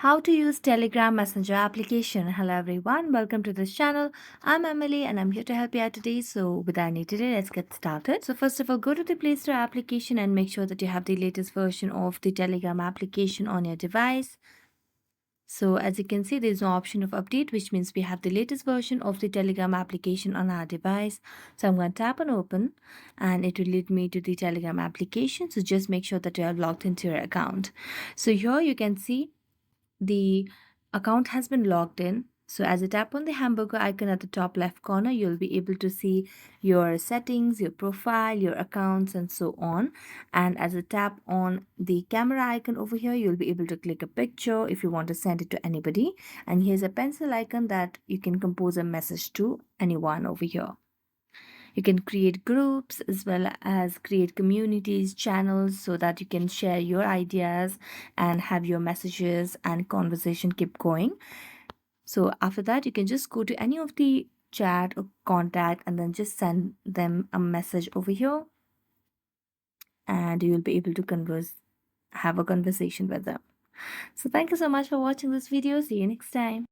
How to use Telegram Messenger application. Hello everyone, welcome to this channel. I'm Emily and I'm here to help you out today. So without any delay, let's get started. So first of all, go to the Play Store application and make sure that you have the latest version of the Telegram application on your device. So as you can see, there's no option of update, which means we have the latest version of the Telegram application on our device. So I'm going to tap on open and it will lead me to the Telegram application. So just make sure that you are logged into your account. So here you can see the account has been logged in. So as you tap on the hamburger icon at the top left corner, you'll be able to see your settings, your profile, your accounts, and so on. And as you tap on the camera icon over here, you'll be able to click a picture if you want to send it to anybody. And here's a pencil icon that you can compose a message to anyone over here. You can create groups as well as create communities, channels, so that you can share your ideas and have your messages and conversation keep going. So after that, you can just go to any of the chat or contact and then just send them a message over here and you will be able to have a conversation with them. So thank you so much for watching this video. See you next time.